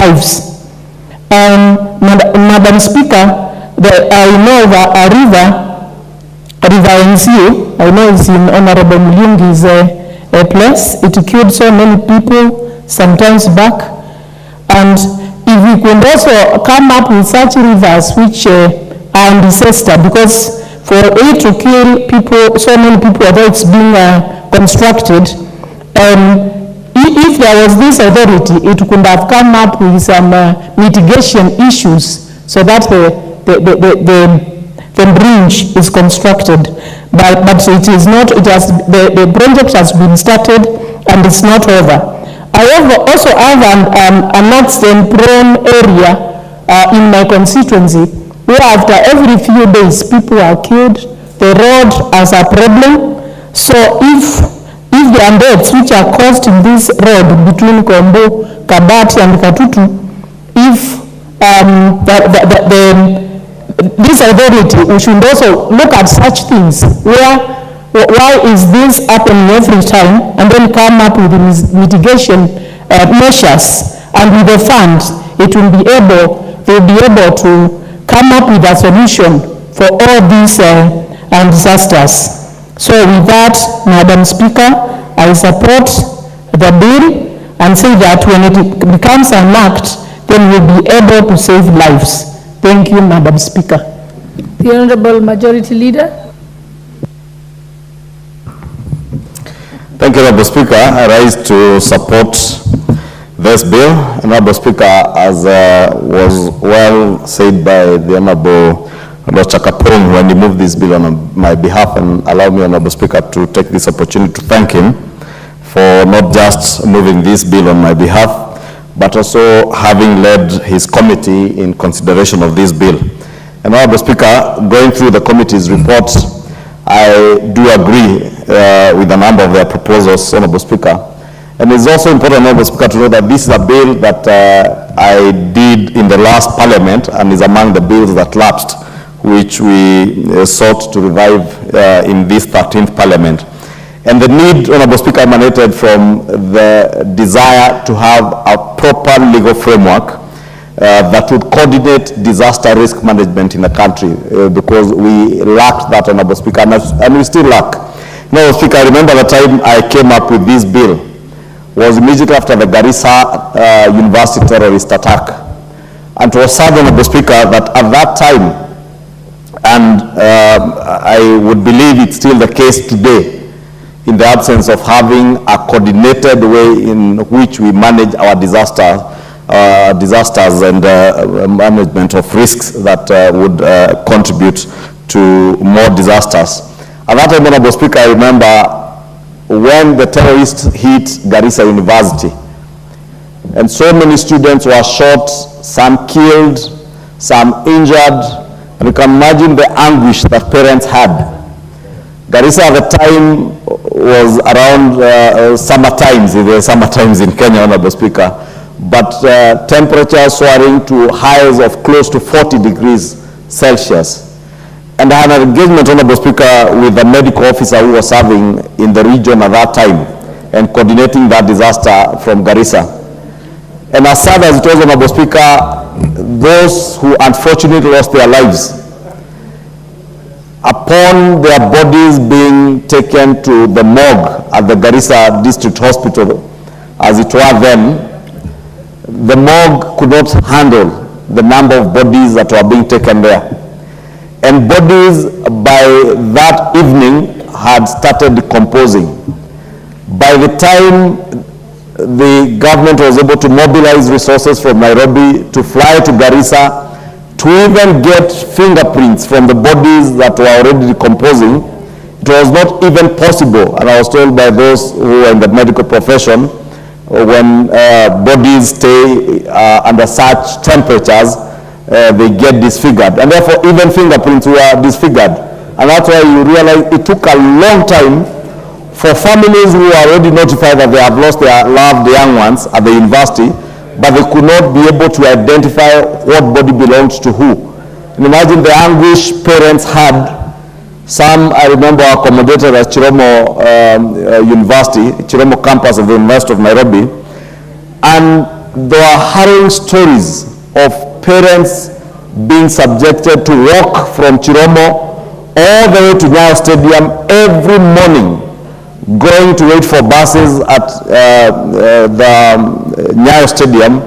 lives. Madam Speaker, I know that River NCU, I know it's in Honorable Mulungi's place. It killed so many people sometimes back. And if we could also come up with such rivers which are ancestor, because for it to kill people, so many people, although it's being constructed, if there was this authority, it could have come up with some mitigation issues so that the bridge is constructed. But it is not, the project has been started and it's not over. I also have an accident-prone area in my constituency where after every few days people are killed. The road has a problem. So if there are deaths which are caused in this road between Kombo, Kabati and Katutu, if this authority, we should also look at such things why is this happening every time, and then come up with mitigation measures, and with the funds they'll be able to come up with a solution for all these disasters. So with that, Madam Speaker, I support the bill and say that when it becomes an act, then we'll be able to save lives. Thank you, Madam Speaker. The Honorable Majority Leader. Thank you, Honorable Speaker. I rise to support this bill. Honorable Speaker, as was well said by the Honorable Chakapong when he moved this bill on my behalf, and allow me, Honorable Speaker, to take this opportunity to thank him for not just moving this bill on my behalf, but also having led his committee in consideration of this bill. And Honorable Speaker, going through the committee's report, I do agree with a number of their proposals, Honorable Speaker. And it's also important, Honorable Speaker, to know that this is a bill that I did in the last Parliament and is among the bills that lapsed, which we sought to revive in this 13th Parliament. And the need, Honorable Speaker, emanated from the desire to have a proper legal framework that would coordinate disaster risk management in the country, because we lacked that, Honorable Speaker, and we still lack. Honorable Speaker, I remember the time I came up with this bill was immediately after the Garisa University terrorist attack. And it was sad, Honorable Speaker, that at that time, and I would believe it's still the case today, in the absence of having a coordinated way in which we manage our disasters and management of risks that would contribute to more disasters. At that time, Honorable Speaker, I remember when the terrorists hit Garisa University, and so many students were shot, some killed, some injured, and you can imagine the anguish that parents had. Garisa at the time was around summer times in Kenya, Honorable Speaker, but temperatures soaring to highs of close to 40 degrees Celsius. And I had an engagement, Honorable Speaker, with the medical officer who was serving in the region at that time and coordinating that disaster from Garisa. And as sad as it was, Honorable Speaker, those who unfortunately lost their lives, upon their bodies being taken to the morgue at the Garisa District Hospital, as it were then, the morgue could not handle the number of bodies that were being taken there. And bodies by that evening had started decomposing. By the time the government was able to mobilize resources from Nairobi to fly to Garisa, to even get fingerprints from the bodies that were already decomposing, it was not even possible. And I was told by those who are in the medical profession, when bodies stay under such temperatures, they get disfigured. And therefore, even fingerprints were disfigured. And that's why you realize it took a long time for families who are already notified that they have lost their loved young ones at the university, but they could not be able to identify what body belonged to who. And imagine the anguish parents had. Some, I remember, are accommodated at Chiromo University, Chiromo campus of the University of Nairobi. And there are harrowing stories of parents being subjected to walk from Chiromo all the way to Nyayo Stadium every morning, going to wait for buses at the Nyayo Stadium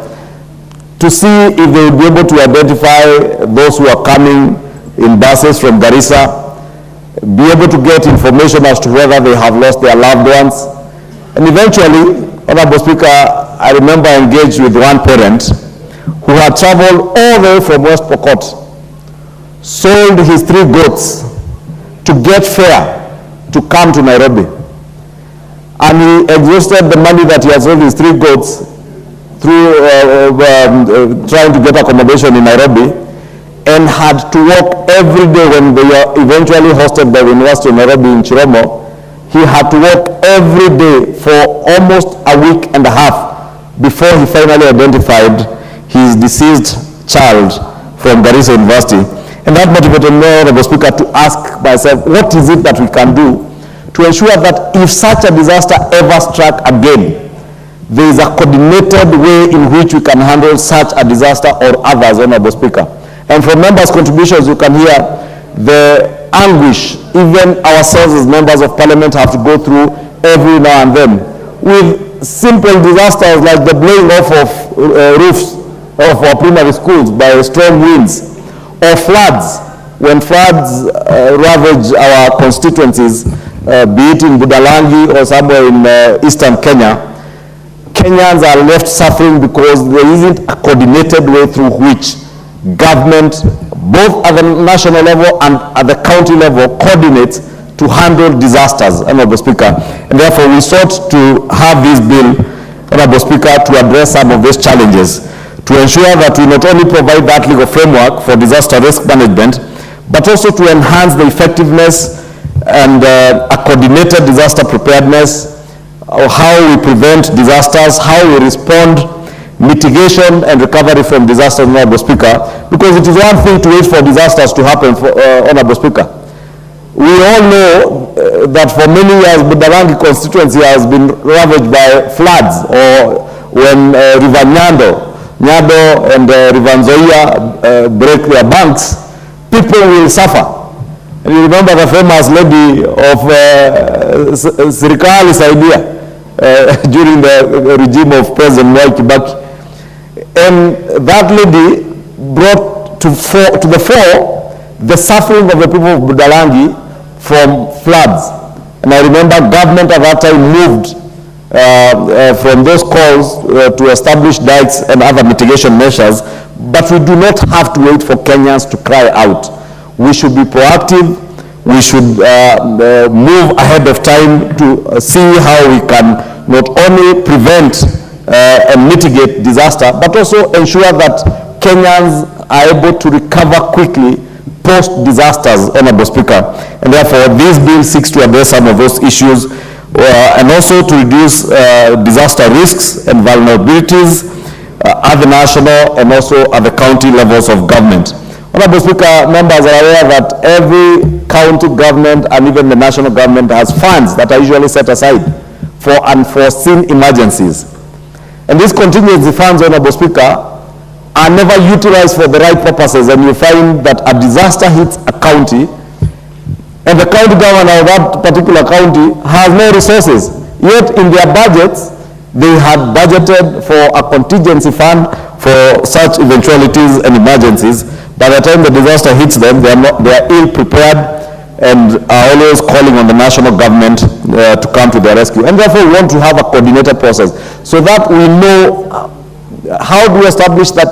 to see if they would be able to identify those who are coming in buses from Garisa, be able to get information as to whether they have lost their loved ones. And eventually, Honorable Speaker, I remember I engaged with one parent who had traveled all the way from West Pokot, sold his 3 goats to get fare to come to Nairobi. And he exhausted the money that he had sold his 3 goats through trying to get accommodation in Nairobi, and had to walk every day when they were eventually hosted by the University of Nairobi in Chiromo. He had to walk every day for almost a week and a half before he finally identified his deceased child from Garisa University. And that motivated me, Honorable Speaker, to ask myself, what is it that we can do to ensure that if such a disaster ever struck again, there is a coordinated way in which we can handle such a disaster or others, Honorable Speaker. And from members' contributions, you can hear the anguish even ourselves as members of parliament have to go through every now and then, with simple disasters like the blowing off of roofs of our primary schools by strong winds, or floods, when floods ravage our constituencies, be it in Budalangi or somewhere in eastern Kenya. Kenyans are left suffering because there isn't a coordinated way through which government, both at the national level and at the county level, coordinates to handle disasters, Honorable Speaker. And therefore we sought to have this bill, Honorable Speaker, to address some of these challenges, to ensure that we not only provide that legal framework for disaster risk management, but also to enhance the effectiveness and a coordinated disaster preparedness, how we prevent disasters, how we respond, mitigation and recovery from disasters, Honorable Speaker, because it is one thing to wait for disasters to happen, Honorable Speaker. We all know that for many years Budalangi constituency has been ravaged by floods, or when River Nyando and River Nzoia break their banks, people will suffer. And you remember the famous lady of Sirikali Saidia during the regime of President Mwai Kibaki. And that lady brought to the fore the suffering of the people of Budalangi from floods. And I remember government at that time moved from those calls to establish dikes and other mitigation measures, but we do not have to wait for Kenyans to cry out. We should be proactive. We should move ahead of time to see how we can not only prevent and mitigate disaster, but also ensure that Kenyans are able to recover quickly post-disasters, Honorable Speaker. And therefore, this bill seeks to address some of those issues and also to reduce disaster risks and vulnerabilities at the national and also at the county levels of government. Honorable Speaker, members are aware that every county government and even the national government has funds that are usually set aside for unforeseen emergencies. And these contingency funds, Honorable Speaker, are never utilized for the right purposes, and you find that a disaster hits a county and the county government of that particular county has no resources. Yet in their budgets, they had budgeted for a contingency fund for such eventualities and emergencies. By the time the disaster hits them, they are ill prepared and are always calling on the national government to come to their rescue. And therefore, we want to have a coordinated process so that we know how do we establish that